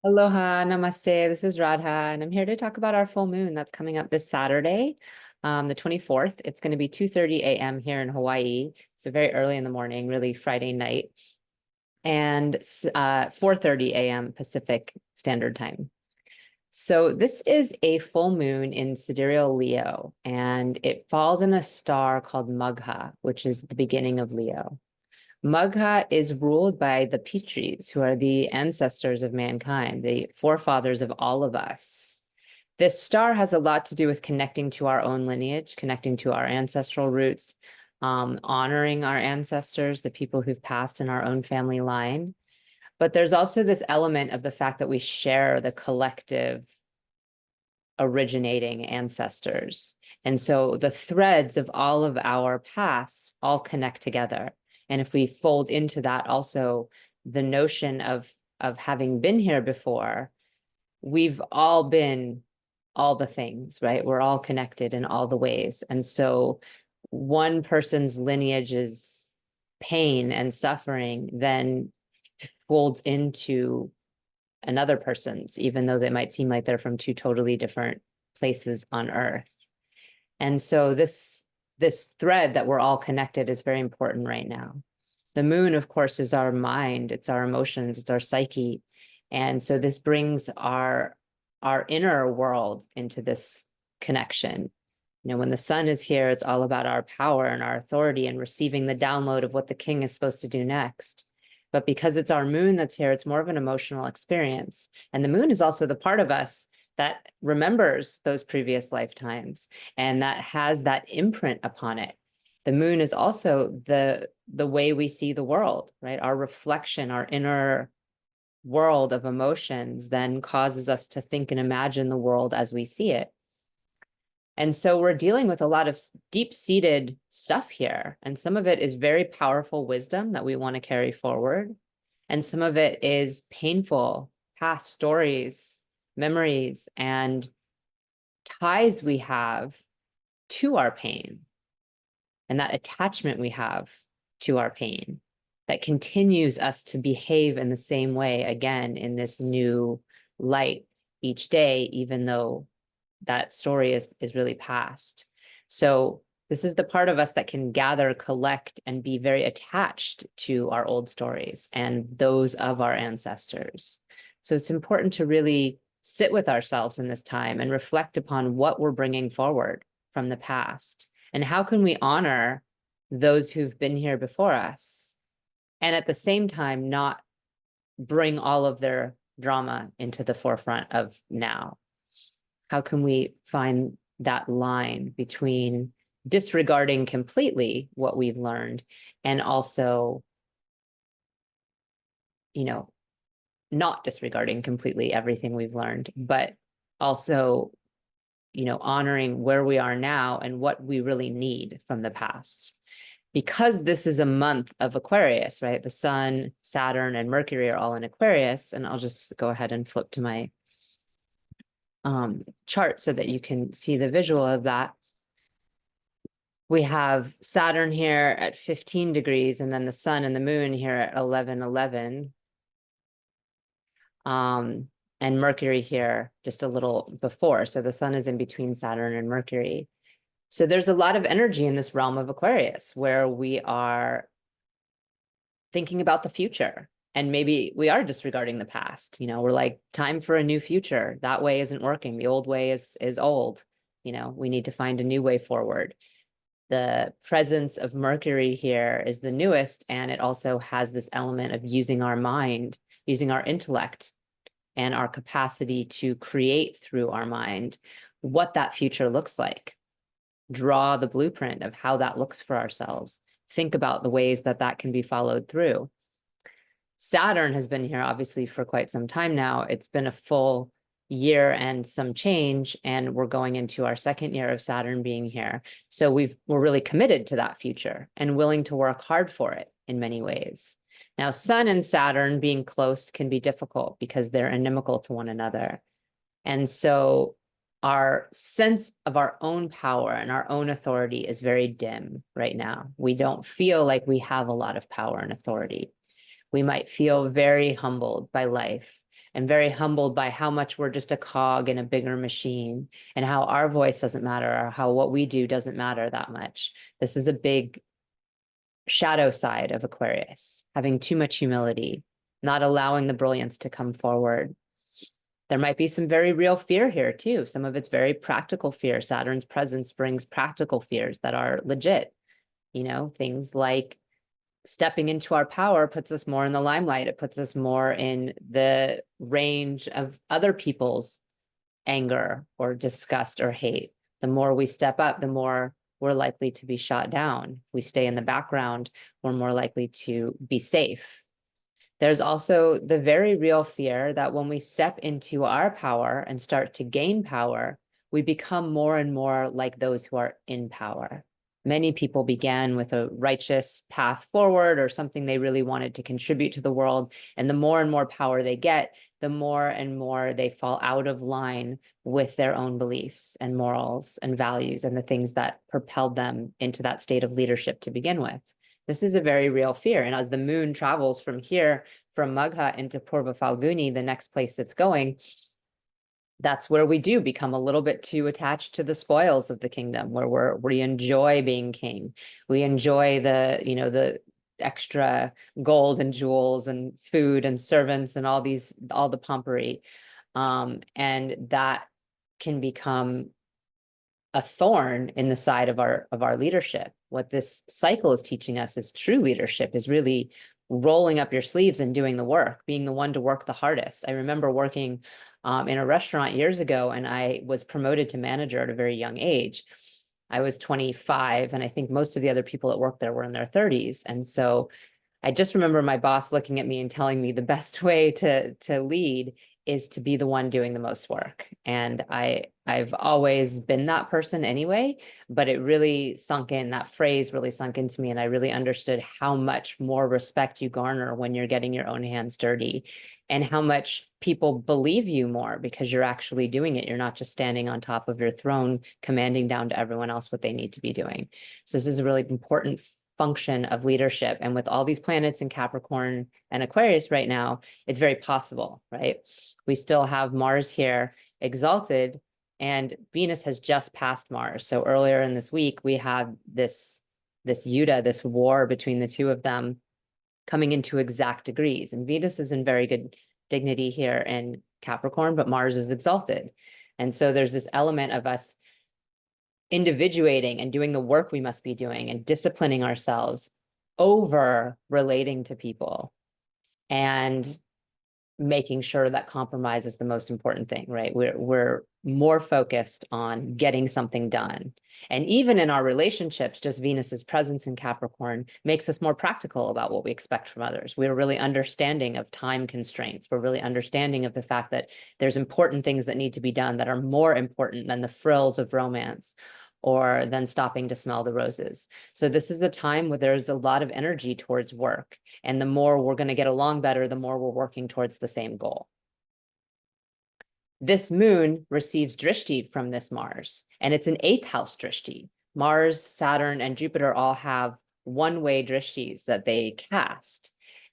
Aloha, namaste. This is Radha, and I'm here to talk about our full moon that's coming up this Saturday, the 24th. It's going to be 2:30 a.m. here in Hawaii. So very early in the morning, really Friday night, and 4:30 a.m. Pacific Standard Time. So this is a full moon in sidereal Leo, and it falls in a star called Magha, which is the beginning of Leo. Magha is ruled by the Pitris, who are the ancestors of mankind, the forefathers of all of us. This star has a lot to do with connecting to our own lineage, connecting to our ancestral roots, honoring our ancestors, the people who've passed in our own family line. But there's also this element of the fact that we share the collective originating ancestors. And so the threads of all of our pasts all connect together. And if we fold into that also the notion of having been here before, we've all been all the things, right? We're all connected in all the ways. And so one person's lineage's pain and suffering then folds into another person's, even though they might seem like they're from two totally different places on Earth. And so this thread that we're all connected is very important right now. The moon, of course, is our mind, it's our emotions, it's our psyche. And so this brings our inner world into this connection. You know, when the sun is here, it's all about our power and our authority and receiving the download of what the king is supposed to do next. But because it's our moon that's here, it's more of an emotional experience. And the moon is also the part of us that remembers those previous lifetimes and that has that imprint upon it. The moon is also the way we see the world, right? Our reflection, our inner world of emotions then causes us to think and imagine the world as we see it. And so we're dealing with a lot of deep-seated stuff here. And some of it is very powerful wisdom that we want to carry forward. And some of it is painful past stories, memories, and ties we have to our pain. And that attachment we have to our pain that continues us to behave in the same way again in this new light each day, even though that story is really past. So this is the part of us that can gather, collect, and be very attached to our old stories and those of our ancestors. So it's important to really sit with ourselves in this time and reflect upon what we're bringing forward from the past and how can we honor those who've been here before us and at the same time not bring all of their drama into the forefront of now. How can we find that line between disregarding completely what we've learned and also, you know, not disregarding completely everything we've learned, but also, you know, honoring where we are now and what we really need from the past. Because this is a month of Aquarius, right? The sun, Saturn, and Mercury are all in Aquarius. And I'll just go ahead and flip to my chart so that you can see the visual of that. We have Saturn here at 15 degrees and then the sun and the moon here at 11:11. And Mercury here just a little before. So the sun is in between Saturn and Mercury. So there's a lot of energy in this realm of Aquarius where we are thinking about the future. And maybe we are disregarding the past. You know, we're like, time for a new future. That way isn't working. The old way is old. You know, we need to find a new way forward. The presence of Mercury here is the newest, and it also has this element of using our mind, using our intellect and our capacity to create through our mind what that future looks like. Draw the blueprint of how that looks for ourselves. Think about the ways that that can be followed through. Saturn has been here obviously for quite some time now. It's been a full year and some change, and we're going into our second year of Saturn being here. So we're really committed to that future and willing to work hard for it in many ways. Now, Sun and Saturn being close can be difficult because they're inimical to one another. And so our sense of our own power and our own authority is very dim right now. We don't feel like we have a lot of power and authority. We might feel very humbled by life. and very humbled by how much we're just a cog in a bigger machine, and how our voice doesn't matter, or how what we do doesn't matter that much. This is a big shadow side of Aquarius, having too much humility, not allowing the brilliance to come forward. There might be some very real fear here too. Some of it's very practical fear. Saturn's presence brings practical fears that are legit. You know, things like stepping into our power puts us more in the limelight. It puts us more in the range of other people's anger or disgust or hate. The more we step up, the more we're likely to be shot down. If we stay in the background, we're more likely to be safe. There's also the very real fear that when we step into our power and start to gain power, we become more and more like those who are in power. Many people began with a righteous path forward or something they really wanted to contribute to the world. And the more and more power they get, the more and more they fall out of line with their own beliefs and morals and values and the things that propelled them into that state of leadership to begin with. This is a very real fear. And as the moon travels from here, from Magha into Purva Falguni, the next place it's going, that's where we do become a little bit too attached to the spoils of the kingdom, where we enjoy being king. We enjoy the, you know, the extra gold and jewels and food and servants and all the pompery. And that can become a thorn in the side of our leadership. What this cycle is teaching us is true leadership is really rolling up your sleeves and doing the work, being the one to work the hardest. I remember working in a restaurant years ago, and I was promoted to manager at a very young age. I was 25, and I think most of the other people that worked there were in their 30s. And so I just remember my boss looking at me and telling me the best way to lead is to be the one doing the most work. And I've always been that person anyway, but it really sunk in, that phrase really sunk into me. And I really understood how much more respect you garner when you're getting your own hands dirty, and how much people believe you more because you're actually doing it. You're not just standing on top of your throne, commanding down to everyone else what they need to be doing. So this is a really important function of leadership. And with all these planets in Capricorn and Aquarius right now, it's very possible, right? We still have Mars here exalted, and Venus has just passed Mars. So earlier in this week, we had this Yuddha, this war between the two of them coming into exact degrees. And Venus is in very good dignity here in Capricorn, but Mars is exalted. And so there's this element of us individuating and doing the work we must be doing and disciplining ourselves over relating to people and making sure that compromise is the most important thing, right? We're more focused on getting something done. And even in our relationships, just Venus's presence in Capricorn makes us more practical about what we expect from others. We're really understanding of time constraints. We're really understanding of the fact that there's important things that need to be done that are more important than the frills of romance or than stopping to smell the roses. So this is a time where there's a lot of energy towards work. And the more we're going to get along better, the more we're working towards the same goal. This moon receives drishti from this Mars, and it's an 8th house drishti. Mars, Saturn, and Jupiter all have one-way drishtis that they cast.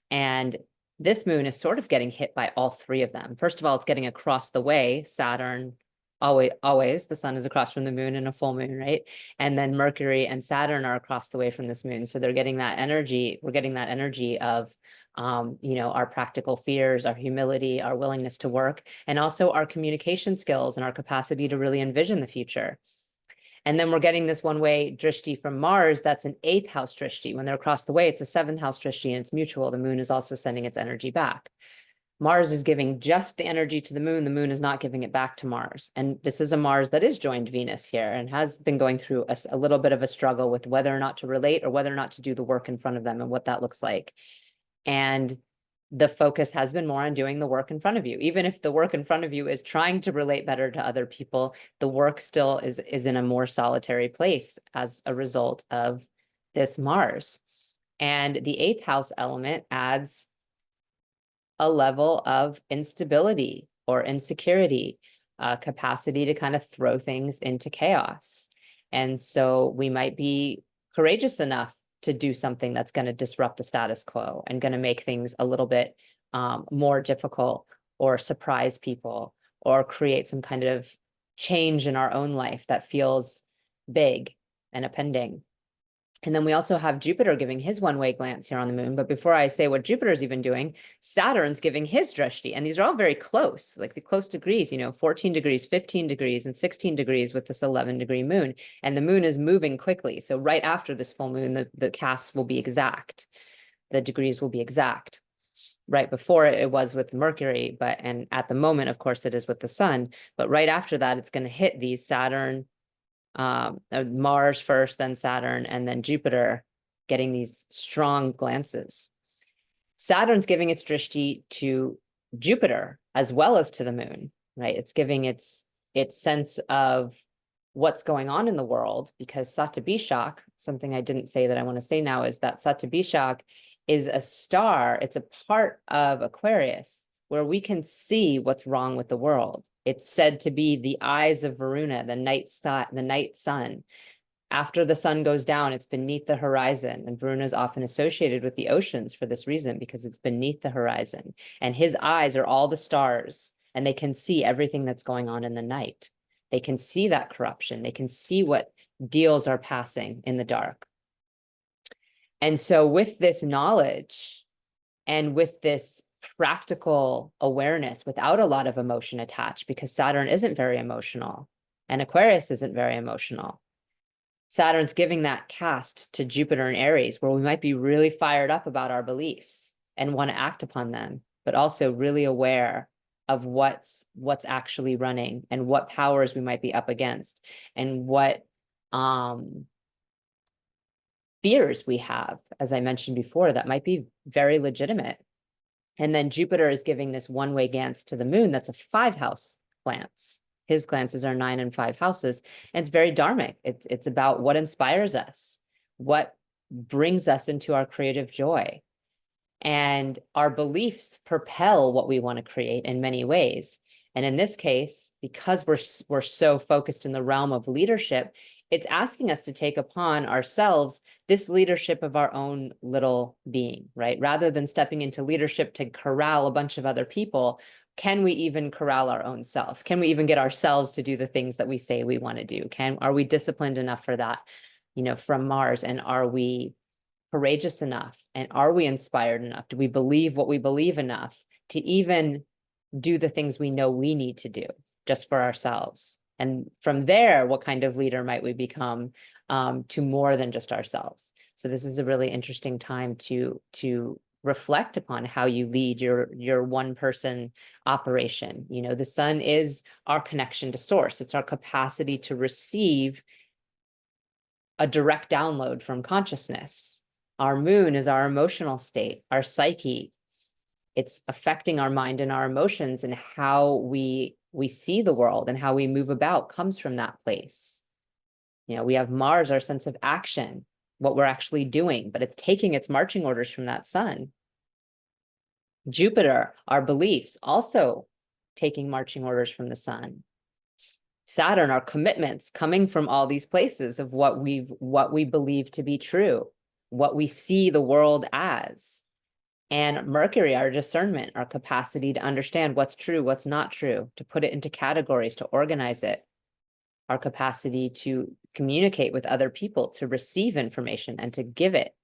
And this moon is sort of getting hit by all three of them. First of all, it's getting across the way. Saturn, always the sun is across from the moon in a full moon, right? And then Mercury and Saturn are across the way from this moon. So they're getting that energy. We're getting that energy of, you know, our practical fears, our humility, our willingness to work, and also our communication skills and our capacity to really envision the future. And then we're getting this one-way drishti from Mars. That's an 8th house drishti. When they're across the way, it's a 7th house drishti, and it's mutual. The moon is also sending its energy back. Mars is giving just the energy to the moon is not giving it back to Mars. And this is a Mars that is joined Venus here and has been going through a little bit of a struggle with whether or not to relate or whether or not to do the work in front of them and what that looks like. And the focus has been more on doing the work in front of you. Even if the work in front of you is trying to relate better to other people, the work still is in a more solitary place as a result of this Mars. And the 8th house element adds a level of instability or insecurity, capacity to kind of throw things into chaos. And so we might be courageous enough to do something that's going to disrupt the status quo and going to make things a little bit more difficult or surprise people or create some kind of change in our own life that feels big and impending. And then we also have Jupiter giving his one-way glance here on the moon. But before I say what Jupiter's even doing, Saturn's giving his drishti. And these are all very close, like the close degrees, 14 degrees, 15 degrees, and 16 degrees with this 11-degree moon. And the moon is moving quickly. So right after this full moon, the casts will be exact. The degrees will be exact. Right before it was with Mercury, and at the moment, of course, it is with the sun. But right after that, it's going to hit these Saturn, Mars first, then Saturn, and then Jupiter getting these strong glances. Saturn's giving its drishti to Jupiter as well as to the moon, right? It's giving its sense of what's going on in the world, because Satyabhishak, something I didn't say that I want to say now, is that Satyabhishak is a star. It's a part of Aquarius where we can see what's wrong with the world. It's said to be the eyes of Varuna, the night sun. After the sun goes down, it's beneath the horizon. And Varuna is often associated with the oceans for this reason, because it's beneath the horizon. And his eyes are all the stars, and they can see everything that's going on in the night. They can see that corruption. They can see what deals are passing in the dark. And so with this knowledge and with this practical awareness without a lot of emotion attached, because Saturn isn't very emotional and Aquarius isn't very emotional. Saturn's giving that cast to Jupiter and Aries, where we might be really fired up about our beliefs and want to act upon them, but also really aware of what's actually running and what powers we might be up against and what fears we have, as I mentioned before, that might be very legitimate. And then Jupiter is giving this one-way glance to the moon. That's a 5-house glance. His glances are 9 and 5 houses. And it's very dharmic. It's about what inspires us, what brings us into our creative joy. And our beliefs propel what we want to create in many ways. And in this case, because we're so focused in the realm of leadership, it's asking us to take upon ourselves this leadership of our own little being, right? Rather than stepping into leadership to corral a bunch of other people, can we even corral our own self? Can we even get ourselves to do the things that we say we want to do? Are we disciplined enough for that, from Mars? And are we courageous enough? And are we inspired enough? Do we believe what we believe enough to even do the things we know we need to do just for ourselves? And from there, what kind of leader might we become to more than just ourselves? So this is a really interesting time to reflect upon how you lead your one person operation. The sun is our connection to source. It's our capacity to receive a direct download from consciousness. Our moon is our emotional state, our psyche. It's affecting our mind and our emotions, and how we see the world and how we move about comes from that place. We have Mars, our sense of action, what we're actually doing, but it's taking its marching orders from that sun. Jupiter, our beliefs, also taking marching orders from the sun. Saturn, our commitments, coming from all these places of what we believe to be true, what we see the world as. And Mercury, our discernment, our capacity to understand what's true, what's not true, to put it into categories, to organize it, our capacity to communicate with other people, to receive information and to give it.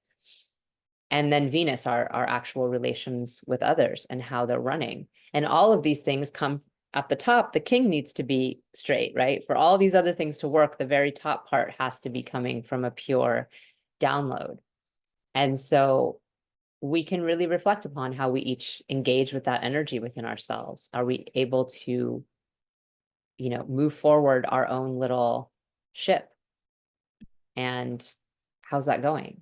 And then Venus, our actual relations with others and how they're running. And all of these things come at the top. The king needs to be straight, right? For all these other things to work, the very top part has to be coming from a pure download. And so we can really reflect upon how we each engage with that energy within ourselves. Are we able to, move forward our own little ship? And how's that going?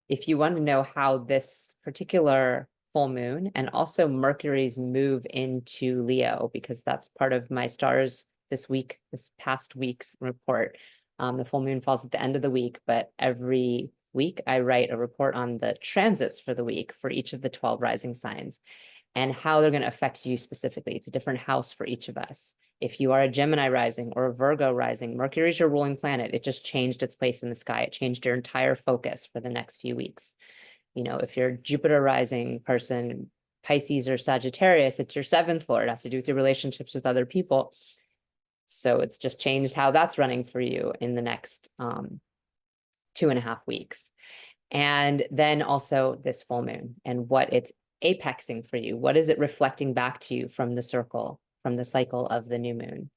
If you want to know how this particular full moon and also Mercury's move into Leo, because that's part of my stars this past week's report. The full moon falls at the end of the week, but every week I write a report on the transits for the week for each of the 12 rising signs and how they're going to affect you specifically. It's a different house for each of us. If you are a Gemini rising or a Virgo rising, Mercury is your ruling planet. It just changed its place in the sky. It changed your entire focus for the next few weeks. If you're a Jupiter rising person, Pisces or Sagittarius, it's your 7th lord. It has to do with your relationships with other people. So it's just changed how that's running for you in the next 2.5 weeks. And then also this full moon and what it's apexing for you. What is it reflecting back to you from the circle, from the cycle of the new moon?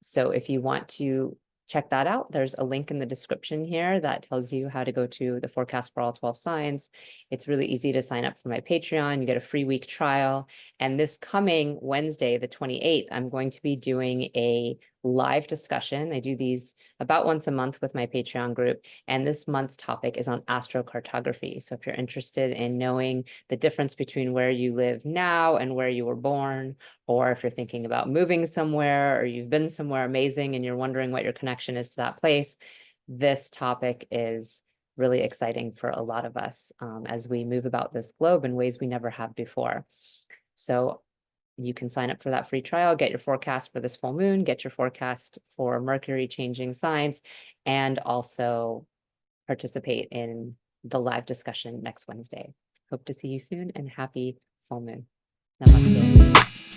So if you want to check that out, there's a link in the description here that tells you how to go to the forecast for all 12 signs. It's really easy to sign up for my Patreon. You get a free week trial. And this coming Wednesday, the 28th, I'm going to be doing a live discussion. I do these about once a month with my Patreon group. And this month's topic is on astrocartography. So if you're interested in knowing the difference between where you live now and where you were born, or if you're thinking about moving somewhere or you've been somewhere amazing and you're wondering what your connection is to that place, this topic is really exciting for a lot of us as we move about this globe in ways we never have before. So you can sign up for that free trial, get your forecast for this full moon, get your forecast for Mercury changing signs, and also participate in the live discussion next Wednesday. Hope to see you soon and happy full moon. Namaste.